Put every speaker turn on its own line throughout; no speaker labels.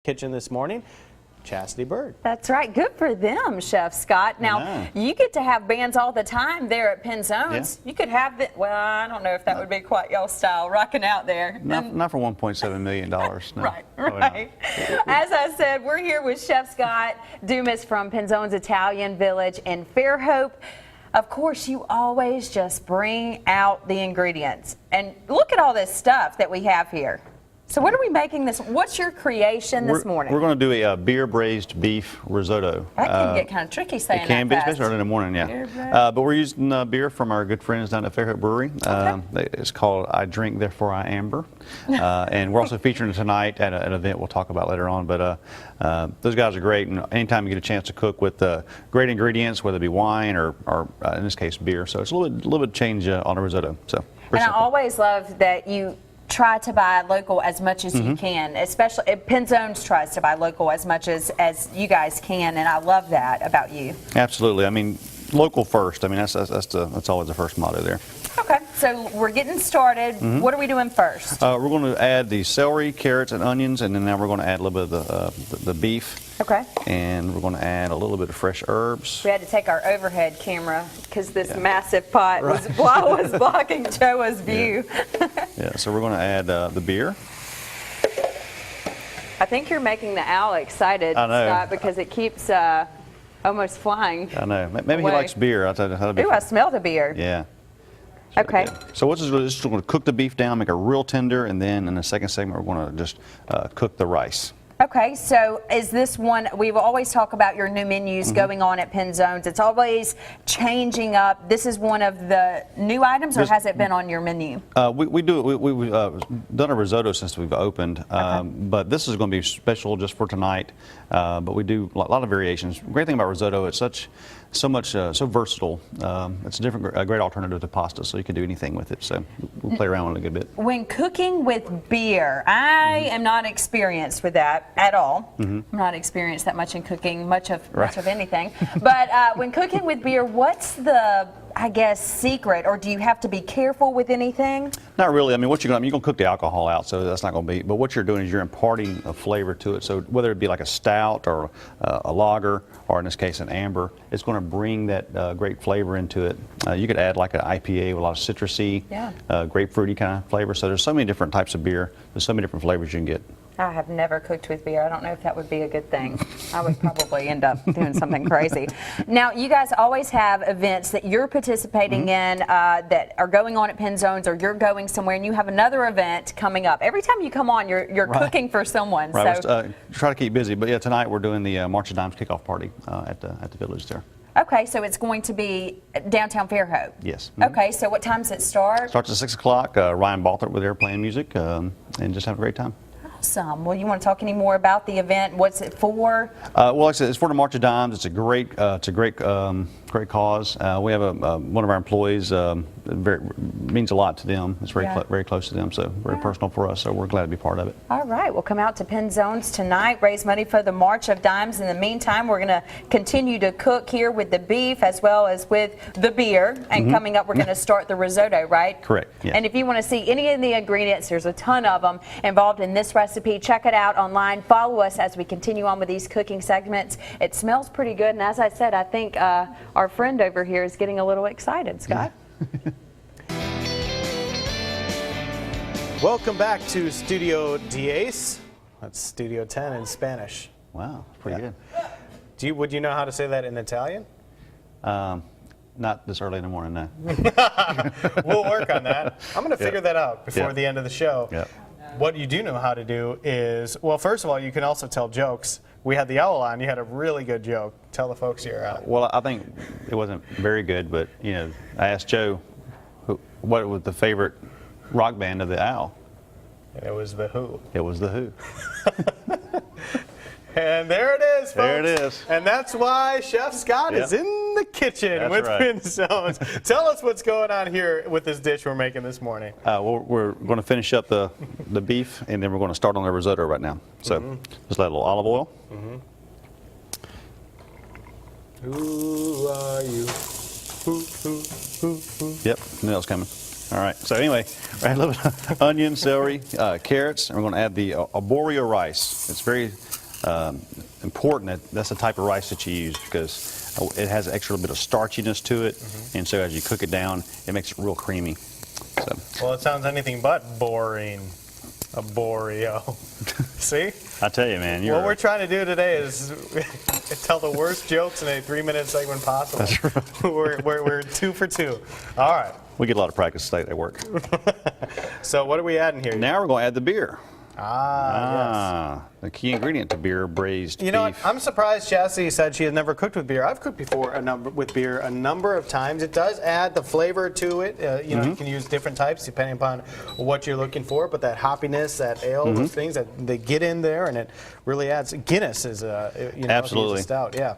Kitchen this morning, Chastity Bird.
That's right. Good for them, Chef Scott. Now, you get to have bands all the time there at Penzones. Yeah. You could have it, well, I don't know if that would be quite y'all style, rocking out there.
Not for $1.7 million. No.
Right. As I said, we're here with Chef Scott Dumas from Penzones Italian Village in Fairhope. Of course, you always just bring out the ingredients. And look at all this stuff that we have here. So what are we making this? What's your creation this morning?
We're going to do a beer braised beef risotto.
That can get kind of tricky saying that
It can be,
fast.
especially early in the morning, yeah. But we're using beer from our good friends down at Fairhope Brewery. It's called I Drink Therefore I Amber. And we're also featuring it tonight at an event we'll talk about later on. But those guys are great, and anytime you get a chance to cook with great ingredients, whether it be wine or in this case beer, so it's a little bit change on a risotto. So.
And I always love that you try to buy local as much as you can, especially Penzones tries to buy local as much as you guys can, and I love that about you.
Absolutely. I mean, local first. I mean, that's always the first motto there.
Okay, so we're getting started. What are we doing first?
We're going to add the celery, carrots, and onions, and then now we're going to add a little bit of the beef.
Okay.
And we're going to add a little bit of fresh herbs.
We had to take our overhead camera because this massive pot was blocking Joa's view.
Yeah, so we're going to add the beer.
I think you're making the owl excited, Scott, because it keeps almost flying.
I know. Maybe he likes beer. I'll tell you how to be.
Ooh, I smell the beer.
Yeah.
Okay.
So what's this? We're going to cook the beef down, make it real tender, and then in the second segment we're going to just cook the rice.
Okay, so is this one, we've always talked about your new menus going on at Penzones. It's always changing up. This is one of the new items, or has it been on your menu?
We've done a risotto since we've opened, but this is going to be special just for tonight. But we do a lot of variations. Great thing about risotto, it's so versatile. It's a great alternative to pasta, so you can do anything with it. So we'll play around with it a good bit.
When cooking with beer, I am not experienced with that at all. I'm not experienced that much in cooking, much of anything. But when cooking with beer, what's the, I guess, secret, or do you have to be careful with anything?
Not really. I mean, you're going to cook the alcohol out, so that's not going to be. But what you're doing is you're imparting a flavor to it. So whether it be like a stout or a lager, or in this case an amber, it's going to bring that great flavor into it. You could add like an IPA with a lot of citrusy, grapefruity kind of flavor. So there's so many different types of beer. There's so many different flavors you can get.
I have never cooked with beer. I don't know if that would be a good thing. I would probably end up doing something crazy. Now, you guys always have events that you're participating in that are going on at Penzones, or you're going somewhere and you have another event coming up. Every time you come on, you're cooking for someone.
Right. So try to keep busy. But yeah, tonight we're doing the March of Dimes kickoff party at the village there.
Okay, so it's going to be downtown Fairhope?
Yes.
Okay, so what time does it start?
Starts at 6 o'clock. Ryan Balthert with there playing music and just have a great time.
Awesome. Well, you want to talk any more about the event? What's it for?
Well, like I said, it's for the March of Dimes. It's a great cause. We have one of our employees. Means a lot to them. It's very close to them, so very personal for us. So we're glad to be part of it.
All right, we'll come out to Penzones tonight, raise money for the March of Dimes. In the meantime, we're going to continue to cook here with the beef as well as with the beer. And coming up, we're going to start the risotto, right?
Correct. Yes.
And if you want to see any of the ingredients, there's a ton of them involved in this recipe. Check it out online. Follow us as we continue on with these cooking segments. It smells pretty good, and as I said, I think our friend over here is getting a little excited. Scott?
Welcome back to Studio 10. That's Studio 10 in Spanish.
Wow, pretty good.
Would you know how to say that in Italian?
Not this early in the morning, no.
We'll work on that. I'm going to figure that out before the end of the show.
Yep.
What you do know how to do is, well, first of all, you can also tell jokes. We had the owl on. You had a really good joke. Tell the folks here.
Well, I think it wasn't very good, but I asked Joe what was the favorite rock band of the owl.
And it was the Who.
It was the Who.
And there it is, folks.
There it is.
And that's why Chef Scott is in the kitchen with Penzones. Tell us what's going on here with this dish we're making this morning.
Well, we're going to finish up the beef, and then we're going to start on the risotto right now. So just let a little olive oil.
Who are you? Who?
Yep, knew that was coming. All right. So anyway, we're adding a little bit of onion, celery, carrots, and we're going to add the arborio rice. It's very important that that's the type of rice that you use because it has an extra bit of starchiness to it, and so as you cook it down, it makes it real creamy. So.
Well, it sounds anything but boring. Arborio. See?
I tell you, man.
What we're trying to do today is tell the worst jokes in a 3-minute segment possible.
That's right.
we're 2 for 2. All right.
We get a lot of practice today at work.
So what are we adding here?
Now we're going to add the beer.
Yes.
The key ingredient to beer, braised beef.
You know what? I'm surprised Chassie said she had never cooked with beer. I've cooked before with beer a number of times. It does add the flavor to it. You know, you can use different types depending upon what you're looking for, but that hoppiness, that ale, those things that they get in there, and it really adds. Guinness is
absolutely
a stout. Yeah.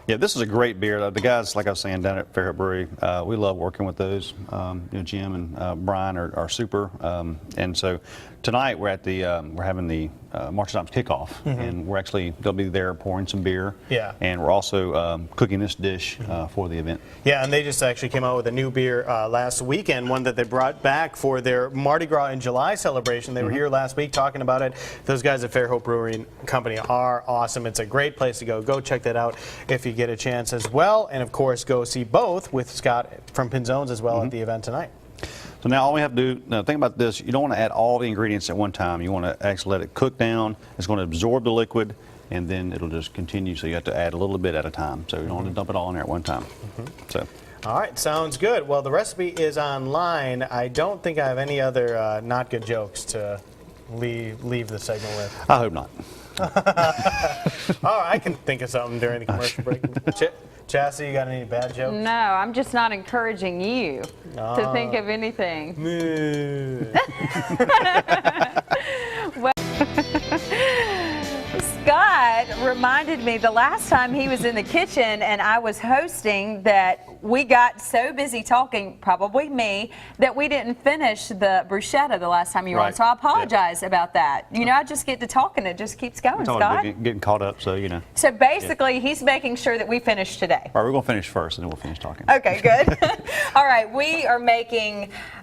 Yeah, this is a great beer. The guys, like I was saying, down at Fairhope Brewery, we love working with those. Jim and Brian are super, and so tonight we're at the we're having the March Times kickoff, and they'll be there pouring some beer.
Yeah.
And we're also cooking this dish for the event.
Yeah, and they just actually came out with a new beer last weekend, one that they brought back for their Mardi Gras in July celebration. They were here last week talking about it. Those guys at Fairhope Brewing Company are awesome. It's a great place to go. Go check that out if you get a chance as well. And of course, go see both with Scott from Pinzones as well at the event tonight.
So now all we have to do, now think about this, you don't want to add all the ingredients at one time. You want to actually let it cook down. It's going to absorb the liquid, and then it'll just continue. So you have to add a little bit at a time. So you don't want to dump it all in there at one time. So.
All right, sounds good. Well, the recipe is online. I don't think I have any other not good jokes to leave the segment with.
I hope not.
Oh, I can think of something during the commercial break. Chassie, you got any bad jokes?
No, I'm just not encouraging you to think of anything. Well, Scott reminded me the last time he was in the kitchen and I was hosting that we got so busy talking, probably me, that we didn't finish the bruschetta the last time you were on. So I apologize about that. You know, I just get to talking, it just keeps going, Scott.
Getting caught up, so you know.
So basically, he's making sure that we finish today.
All right, we're going to finish first, and then we'll finish talking.
Okay, good. All right,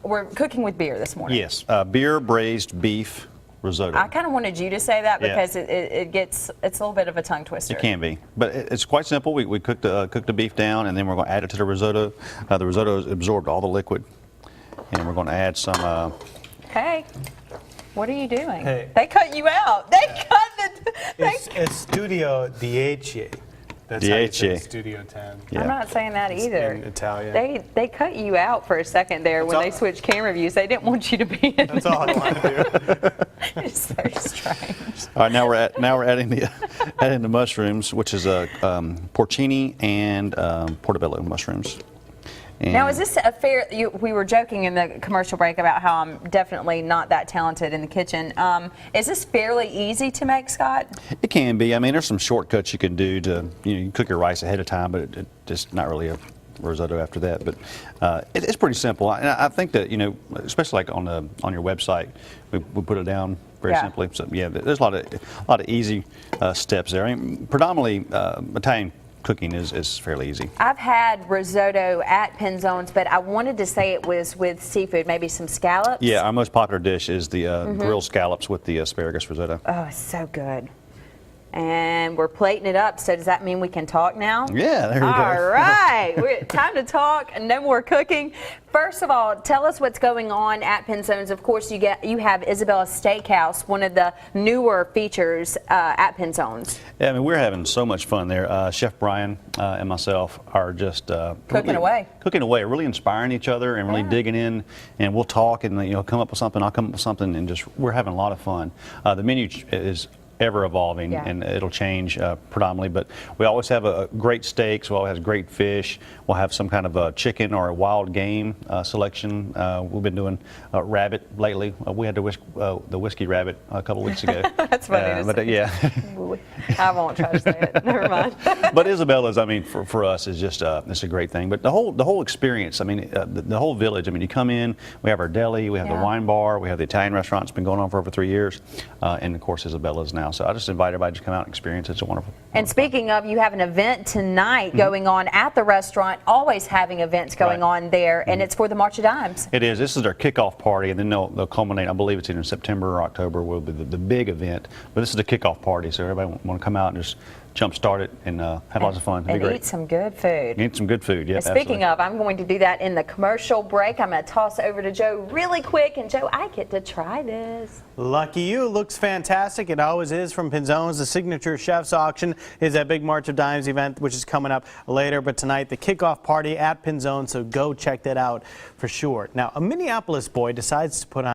we're cooking with beer this morning.
Yes, beer braised beef risotto.
I kind of wanted you to say that because it's a little bit of a tongue twister.
It can be, but it's quite simple. We cook the beef down, and then we're going to add it to the risotto. The risotto has absorbed all the liquid, and we're going to add some.
Hey, what are you doing?
Hey.
They cut you out. They cut the.
It's Studio 10. That's how you say
DHA.
Studio 10.
Yeah.
I'm not saying that either.
In Italian.
They cut you out for a second there when they switched camera views. They didn't want you to be in.
That's all I want to do.
It's so strange.
All right, now we're adding the mushrooms, which is porcini and portobello mushrooms. And
Now, is this a fair? We were joking in the commercial break about how I'm definitely not that talented in the kitchen. Is this fairly easy to make, Scott?
It can be. I mean, there's some shortcuts you can do to you cook your rice ahead of time, but it just not really a risotto after that. But it's pretty simple. And I think that especially like on your website, we put it down very simply. So yeah, there's a lot of easy steps there. I mean, predominantly Italian cooking is fairly easy.
I've had risotto at Pinzones, but I wanted to say it was with seafood, maybe some scallops.
Yeah, our most popular dish is the grilled scallops with the asparagus risotto.
Oh, it's so good. And we're plating it up, so does that mean we can talk now?
Yeah, there you go.
All right, time to talk and no more cooking. First of all, tell us what's going on at Pinzones. Of course, you have Isabella's Steakhouse, one of the newer features at Pinzones.
Yeah, I mean, we're having so much fun there. Chef Brian and myself are just
cooking away,
really inspiring each other and really digging in. And we'll talk and come up with something. I'll come up with something, and we're having a lot of fun. The menu is ever evolving, and it'll change predominantly, but we always have a great steaks, we always have great fish, we'll have some kind of a chicken or a wild game selection. We've been doing rabbit lately. We had the whiskey rabbit a couple weeks ago.
That's funny to say.
Yeah.
No, I won't try to say it. Never mind.
But Isabella's, I mean, for us is just it's a great thing. But the whole experience, I mean, the whole village. I mean, you come in, we have our deli, we have the wine bar, we have the Italian restaurant. It's been going on for over 3 years, and of course Isabella's now. So I just invite everybody to come out and experience it. It's a wonderful.
And speaking of, you have an event tonight going on at the restaurant. Always having events going on there, and it's for the March of Dimes.
It is. This is their kickoff party, and then they'll culminate. I believe it's either in September or October will be the big event. But this is the kickoff party, so everybody want to come out and just jumpstart it and have lots of fun. It'll be great.
Eat some good food.
Eat some good food, yeah.
And speaking of, I'm going to do that in the commercial break. I'm going to toss over to Joe really quick, and Joe, I get to try this.
Lucky you. Looks fantastic. It always is from Pinzone's. The signature chef's auction is that big March of Dimes event, which is coming up later. But tonight, the kickoff party at Pinzone, so go check that out for sure. Now, a Minneapolis boy decides to put on